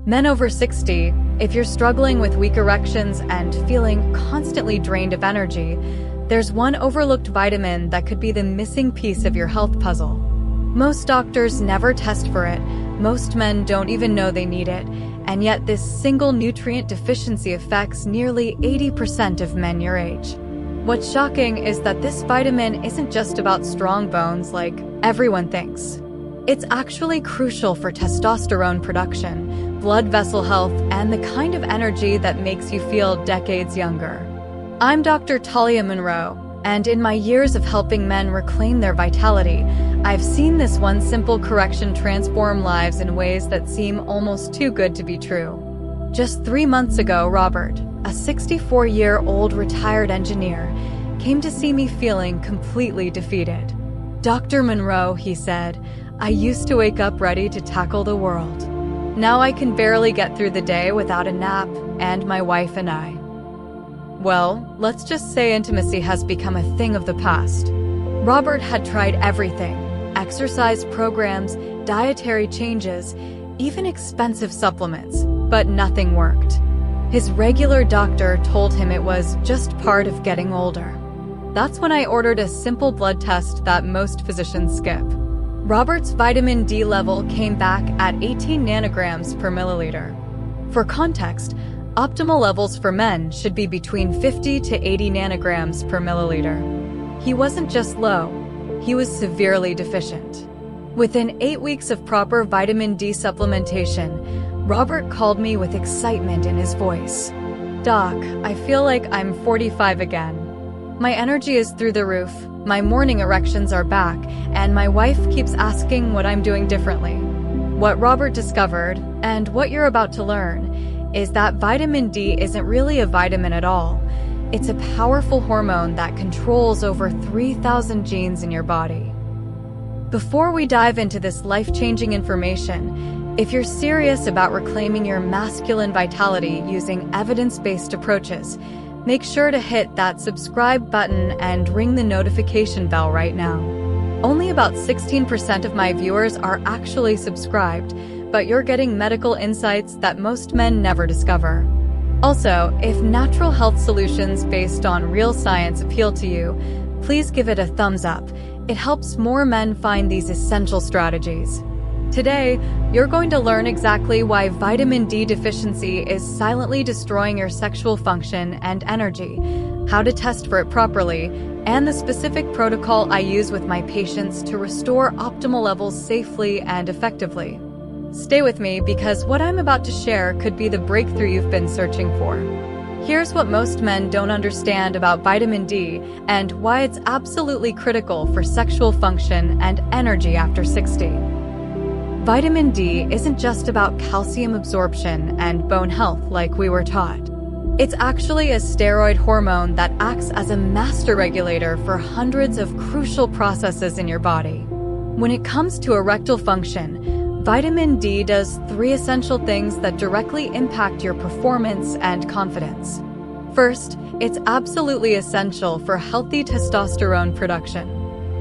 Men over 60, if you're struggling with weak erections and feeling constantly drained of energy, there's one overlooked vitamin that could be the missing piece of your health puzzle. Most doctors never test for it, most men don't even know they need it, and yet this single nutrient deficiency affects nearly 80% of men your age. What's shocking is that this vitamin isn't just about strong bones like everyone thinks. It's actually crucial for testosterone production, blood vessel health, and the kind of energy that makes you feel decades younger. I'm Dr. Talia Monroe, and in my years of helping men reclaim their vitality, I've seen this one simple correction transform lives in ways that seem almost too good to be true. Just 3 months ago, Robert, a 64-year-old retired engineer, came to see me feeling completely defeated. "Dr. Monroe," he said, "I used to wake up ready to tackle the world. Now I can barely get through the day without a nap, and my wife and I." Well, let's just say intimacy has become a thing of the past. Robert had tried everything: exercise programs, dietary changes, even expensive supplements, but nothing worked. His regular doctor told him it was just part of getting older. That's when I ordered a simple blood test that most physicians skip. Robert's vitamin D level came back at 18 nanograms per milliliter. For context, optimal levels for men should be between 50 to 80 nanograms per milliliter. He wasn't just low, he was severely deficient. Within 8 weeks of proper vitamin D supplementation, Robert called me with excitement in his voice. "Doc, I feel like I'm 45 again. My energy is through the roof, my morning erections are back, and my wife keeps asking what I'm doing differently." What Robert discovered, and what you're about to learn, is that vitamin D isn't really a vitamin at all. It's a powerful hormone that controls over 3,000 genes in your body. Before we dive into this life-changing information, if you're serious about reclaiming your masculine vitality using evidence-based approaches, make sure to hit that subscribe button and ring the notification bell right now. Only about 16% of my viewers are actually subscribed, but you're getting medical insights that most men never discover. Also, if natural health solutions based on real science appeal to you, please give it a thumbs up. It helps more men find these essential strategies. Today, you're going to learn exactly why vitamin D deficiency is silently destroying your sexual function and energy, how to test for it properly, and the specific protocol I use with my patients to restore optimal levels safely and effectively. Stay with me because what I'm about to share could be the breakthrough you've been searching for. Here's what most men don't understand about vitamin D and why it's absolutely critical for sexual function and energy after 60. Vitamin D isn't just about calcium absorption and bone health like we were taught. It's actually a steroid hormone that acts as a master regulator for hundreds of crucial processes in your body. When it comes to erectile function, vitamin D does 3 essential things that directly impact your performance and confidence. First, it's absolutely essential for healthy testosterone production.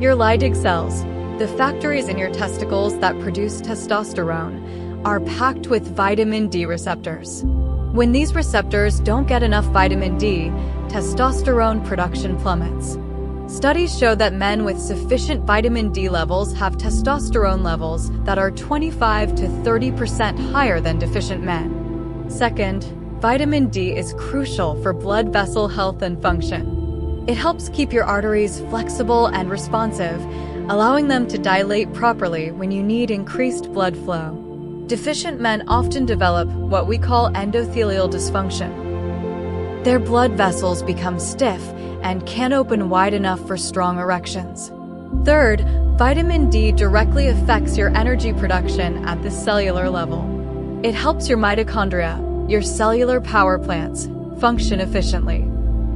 Your Leydig cells, the factories in your testicles that produce testosterone, are packed with vitamin D receptors. When these receptors don't get enough vitamin D, testosterone production plummets. Studies show that men with sufficient vitamin D levels have testosterone levels that are 25 to 30% higher than deficient men. Second, vitamin D is crucial for blood vessel health and function. It helps keep your arteries flexible and responsive, allowing them to dilate properly when you need increased blood flow. Deficient men often develop what we call endothelial dysfunction. Their blood vessels become stiff and can't open wide enough for strong erections. Third, vitamin D directly affects your energy production at the cellular level. It helps your mitochondria, your cellular power plants, function efficiently.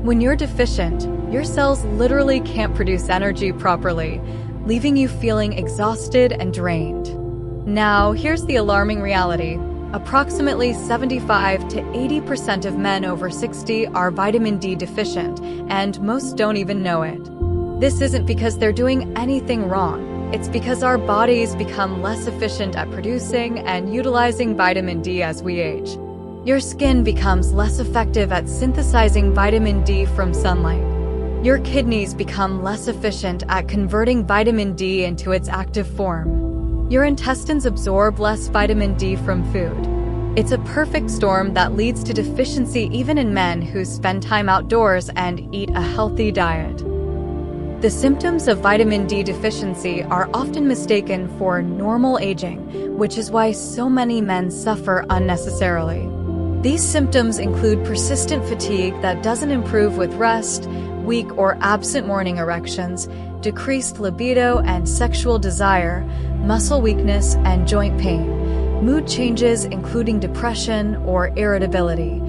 When you're deficient, your cells literally can't produce energy properly, leaving you feeling exhausted and drained. Now, here's the alarming reality. Approximately 75 to 80% of men over 60 are vitamin D deficient, and most don't even know it. This isn't because they're doing anything wrong. It's because our bodies become less efficient at producing and utilizing vitamin D as we age. Your skin becomes less effective at synthesizing vitamin D from sunlight. Your kidneys become less efficient at converting vitamin D into its active form. Your intestines absorb less vitamin D from food. It's a perfect storm that leads to deficiency even in men who spend time outdoors and eat a healthy diet. The symptoms of vitamin D deficiency are often mistaken for normal aging, which is why so many men suffer unnecessarily. These symptoms include persistent fatigue that doesn't improve with rest, weak or absent morning erections, decreased libido and sexual desire, muscle weakness and joint pain, mood changes including depression or irritability,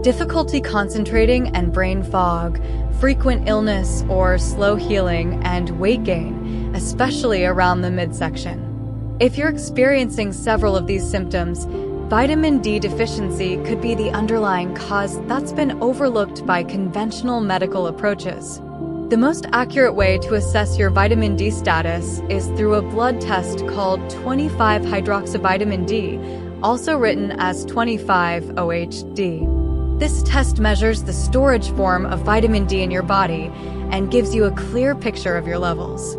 difficulty concentrating and brain fog, frequent illness or slow healing, and weight gain, especially around the midsection. If you're experiencing several of these symptoms, vitamin D deficiency could be the underlying cause that's been overlooked by conventional medical approaches. The most accurate way to assess your vitamin D status is through a blood test called 25-hydroxyvitamin D, also written as 25-OHD. This test measures the storage form of vitamin D in your body and gives you a clear picture of your levels.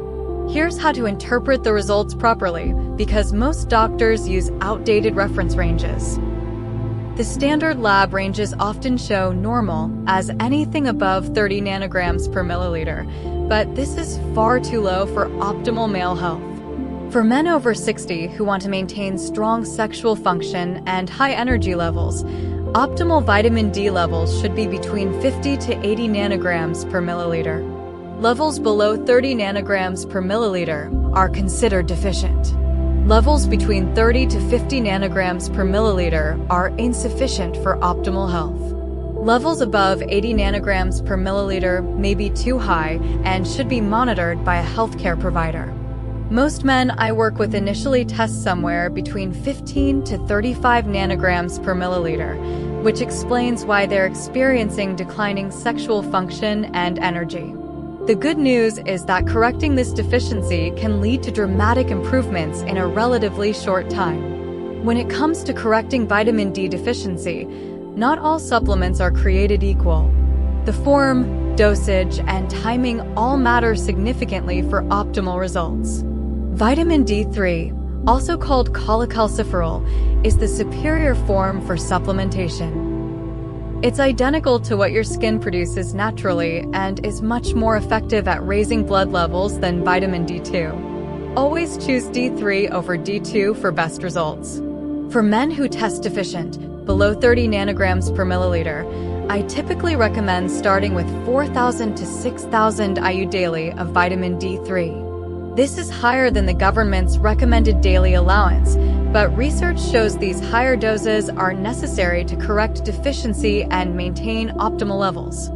Here's how to interpret the results properly, because most doctors use outdated reference ranges. The standard lab ranges often show normal as anything above 30 nanograms per milliliter, but this is far too low for optimal male health. For men over 60 who want to maintain strong sexual function and high energy levels, optimal vitamin D levels should be between 50 to 80 nanograms per milliliter. Levels below 30 nanograms per milliliter are considered deficient. Levels between 30 to 50 nanograms per milliliter are insufficient for optimal health. Levels above 80 nanograms per milliliter may be too high and should be monitored by a healthcare provider. Most men I work with initially test somewhere between 15 to 35 nanograms per milliliter, which explains why they're experiencing declining sexual function and energy. The good news is that correcting this deficiency can lead to dramatic improvements in a relatively short time. When it comes to correcting vitamin D deficiency, not all supplements are created equal. The form, dosage, and timing all matter significantly for optimal results. Vitamin D3, also called cholecalciferol, is the superior form for supplementation. It's identical to what your skin produces naturally and is much more effective at raising blood levels than vitamin D2. Always choose D3 over D2 for best results. For men who test deficient, below 30 nanograms per milliliter, I typically recommend starting with 4,000 to 6,000 IU daily of vitamin D3. This is higher than the government's recommended daily allowance, but research shows these higher doses are necessary to correct deficiency and maintain optimal levels.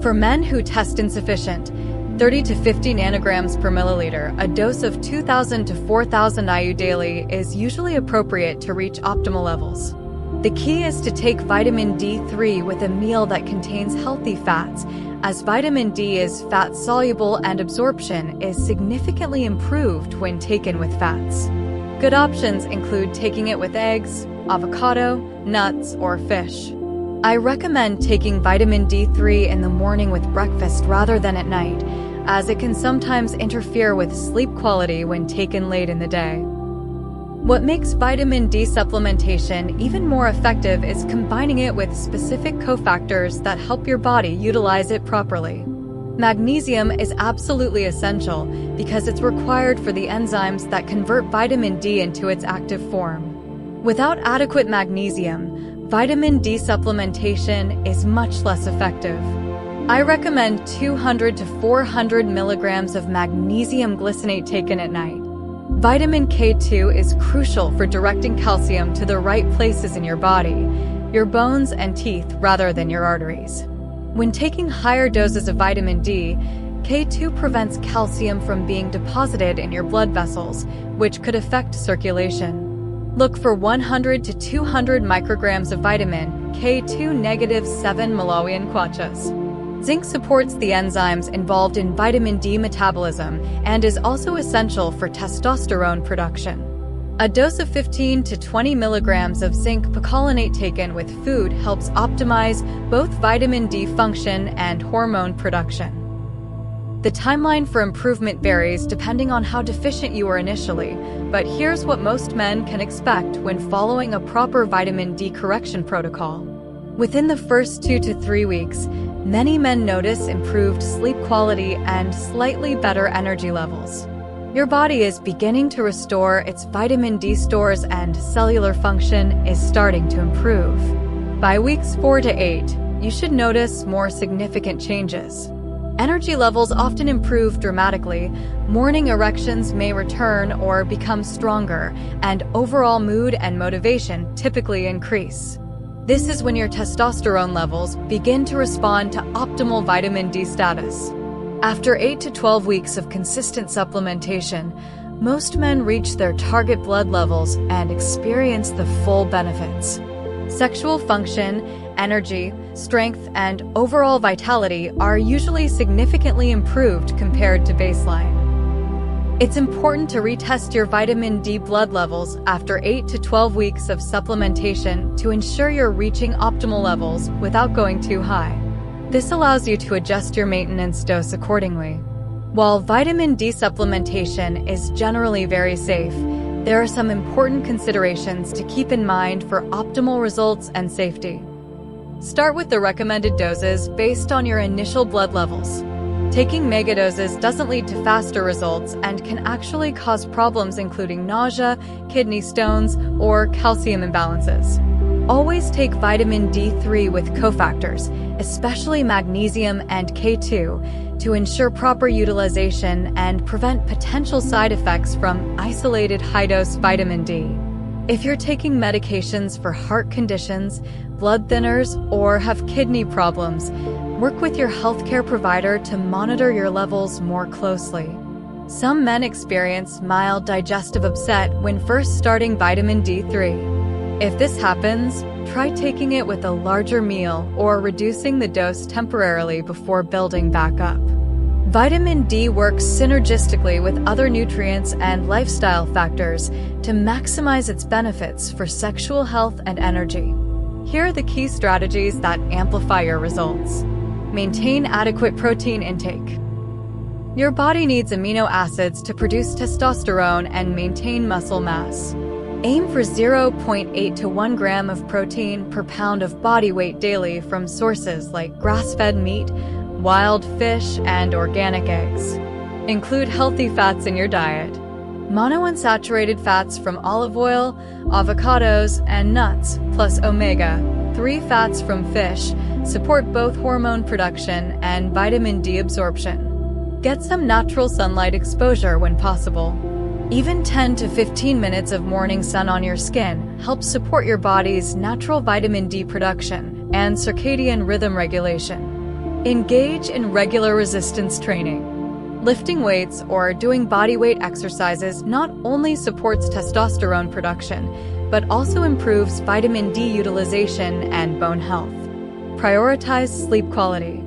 For men who test insufficient, 30 to 50 nanograms per milliliter, a dose of 2,000 to 4,000 IU daily is usually appropriate to reach optimal levels. The key is to take vitamin D3 with a meal that contains healthy fats, as vitamin D is fat-soluble and absorption is significantly improved when taken with fats. Good options include taking it with eggs, avocado, nuts, or fish. I recommend taking vitamin D3 in the morning with breakfast rather than at night, as it can sometimes interfere with sleep quality when taken late in the day. What makes vitamin D supplementation even more effective is combining it with specific cofactors that help your body utilize it properly. Magnesium is absolutely essential because it's required for the enzymes that convert vitamin D into its active form. Without adequate magnesium, vitamin D supplementation is much less effective. I recommend 200 to 400 milligrams of magnesium glycinate taken at night. Vitamin K2 is crucial for directing calcium to the right places in your body, your bones and teeth rather than your arteries. When taking higher doses of vitamin D, K2 prevents calcium from being deposited in your blood vessels, which could affect circulation. Look for 100 to 200 micrograms of vitamin K2 -7 Malawian kwachas. Zinc supports the enzymes involved in vitamin D metabolism and is also essential for testosterone production. A dose of 15 to 20 milligrams of zinc picolinate taken with food helps optimize both vitamin D function and hormone production. The timeline for improvement varies depending on how deficient you were initially, but here's what most men can expect when following a proper vitamin D correction protocol. Within the first 2 to 3 weeks, many men notice improved sleep quality and slightly better energy levels. Your body is beginning to restore its vitamin D stores and cellular function is starting to improve. By weeks 4 to 8, you should notice more significant changes. Energy levels often improve dramatically, morning erections may return or become stronger, and overall mood and motivation typically increase. This is when your testosterone levels begin to respond to optimal vitamin D status. After 8 to 12 weeks of consistent supplementation, most men reach their target blood levels and experience the full benefits. Sexual function, energy, strength, and overall vitality are usually significantly improved compared to baseline. It's important to retest your vitamin D blood levels after 8 to 12 weeks of supplementation to ensure you're reaching optimal levels without going too high. This allows you to adjust your maintenance dose accordingly. While vitamin D supplementation is generally very safe, there are some important considerations to keep in mind for optimal results and safety. Start with the recommended doses based on your initial blood levels. Taking megadoses doesn't lead to faster results and can actually cause problems including nausea, kidney stones, or calcium imbalances. Always take vitamin D3 with cofactors, especially magnesium and K2, to ensure proper utilization and prevent potential side effects from isolated high-dose vitamin D. If you're taking medications for heart conditions, blood thinners, or have kidney problems, work with your healthcare provider to monitor your levels more closely. Some men experience mild digestive upset when first starting vitamin D3. If this happens, try taking it with a larger meal or reducing the dose temporarily before building back up. Vitamin D works synergistically with other nutrients and lifestyle factors to maximize its benefits for sexual health and energy. Here are the key strategies that amplify your results. Maintain adequate protein intake. Your body needs amino acids to produce testosterone and maintain muscle mass. Aim for 0.8 to 1 gram of protein per pound of body weight daily from sources like grass-fed meat, wild fish, and organic eggs. Include healthy fats in your diet. Monounsaturated fats from olive oil, avocados, and nuts, plus omega-3 fats from fish, support both hormone production and vitamin D absorption. Get some natural sunlight exposure when possible. Even 10 to 15 minutes of morning sun on your skin helps support your body's natural vitamin D production and circadian rhythm regulation. Engage in regular resistance training. Lifting weights or doing body weight exercises not only supports testosterone production, but also improves vitamin D utilization and bone health. Prioritize sleep quality.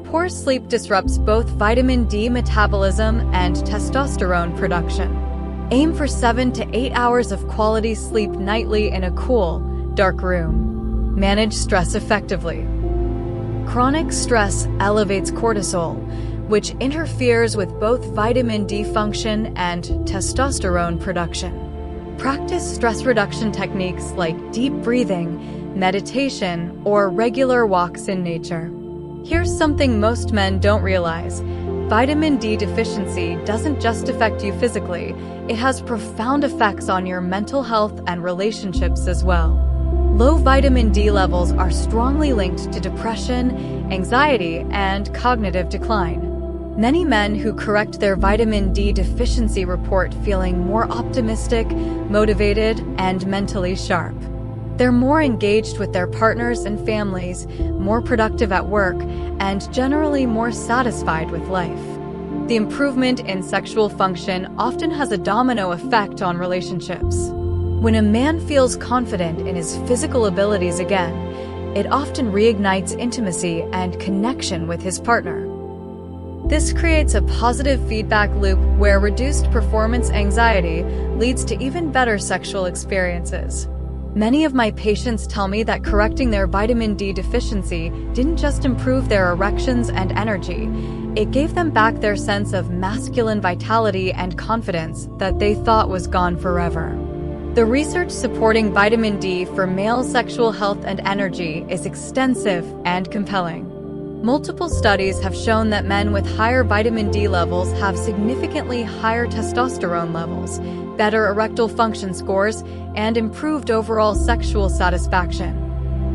Poor sleep disrupts both vitamin D metabolism and testosterone production. Aim for 7 to 8 hours of quality sleep nightly in a cool, dark room. Manage stress effectively. Chronic stress elevates cortisol, which interferes with both vitamin D function and testosterone production. Practice stress reduction techniques like deep breathing, meditation, or regular walks in nature. Here's something most men don't realize. Vitamin D deficiency doesn't just affect you physically, it has profound effects on your mental health and relationships as well. Low vitamin D levels are strongly linked to depression, anxiety, and cognitive decline. Many men who correct their vitamin D deficiency report feeling more optimistic, motivated, and mentally sharp. They're more engaged with their partners and families, more productive at work, and generally more satisfied with life. The improvement in sexual function often has a domino effect on relationships. When a man feels confident in his physical abilities again, it often reignites intimacy and connection with his partner. This creates a positive feedback loop where reduced performance anxiety leads to even better sexual experiences. Many of my patients tell me that correcting their vitamin D deficiency didn't just improve their erections and energy, it gave them back their sense of masculine vitality and confidence that they thought was gone forever. The research supporting vitamin D for male sexual health and energy is extensive and compelling. Multiple studies have shown that men with higher vitamin D levels have significantly higher testosterone levels, better erectile function scores, and improved overall sexual satisfaction.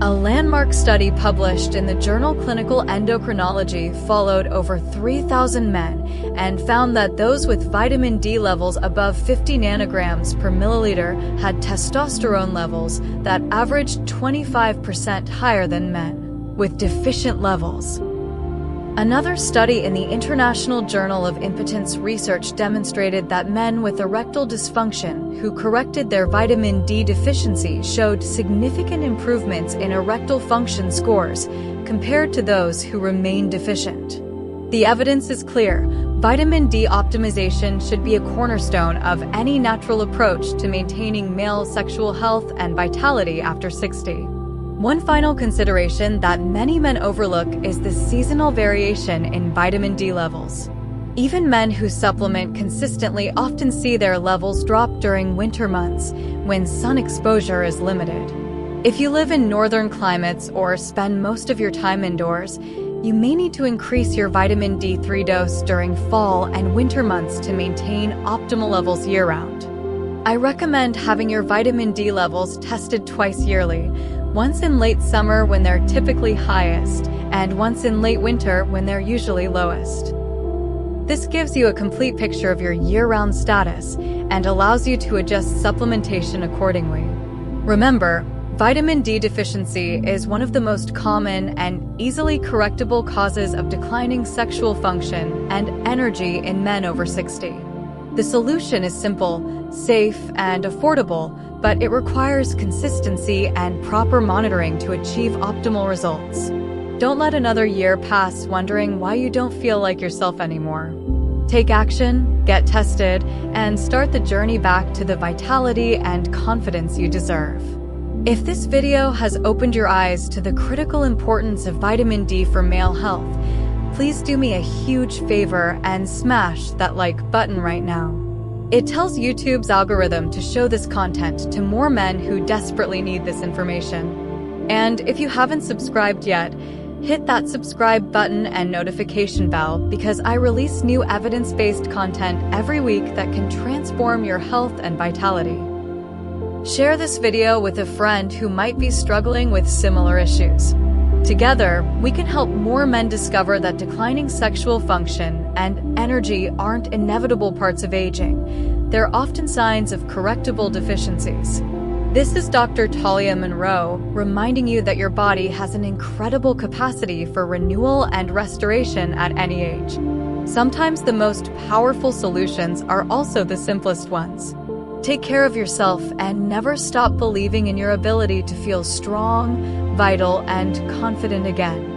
A landmark study published in the journal Clinical Endocrinology followed over 3,000 men and found that those with vitamin D levels above 50 nanograms per milliliter had testosterone levels that averaged 25% higher than men with deficient levels. Another study in the International Journal of Impotence Research demonstrated that men with erectile dysfunction who corrected their vitamin D deficiency showed significant improvements in erectile function scores compared to those who remained deficient. The evidence is clear. Vitamin D optimization should be a cornerstone of any natural approach to maintaining male sexual health and vitality after 60. One final consideration that many men overlook is the seasonal variation in vitamin D levels. Even men who supplement consistently often see their levels drop during winter months, when sun exposure is limited. If you live in northern climates or spend most of your time indoors, you may need to increase your vitamin D3 dose during fall and winter months to maintain optimal levels year-round. I recommend having your vitamin D levels tested twice yearly, once in late summer when they're typically highest, and once in late winter when they're usually lowest. This gives you a complete picture of your year-round status and allows you to adjust supplementation accordingly. Remember, vitamin D deficiency is one of the most common and easily correctable causes of declining sexual function and energy in men over 60. The solution is simple, safe, and affordable, but it requires consistency and proper monitoring to achieve optimal results. Don't let another year pass wondering why you don't feel like yourself anymore. Take action, get tested, and start the journey back to the vitality and confidence you deserve. If this video has opened your eyes to the critical importance of vitamin D for male health, please do me a huge favor and smash that like button right now. It tells YouTube's algorithm to show this content to more men who desperately need this information. And if you haven't subscribed yet, hit that subscribe button and notification bell because I release new evidence-based content every week that can transform your health and vitality. Share this video with a friend who might be struggling with similar issues. Together, we can help more men discover that declining sexual function and energy aren't inevitable parts of aging. They're often signs of correctable deficiencies. This is Dr. Talia Monroe, reminding you that your body has an incredible capacity for renewal and restoration at any age. Sometimes the most powerful solutions are also the simplest ones. Take care of yourself and never stop believing in your ability to feel strong, vital, and confident again.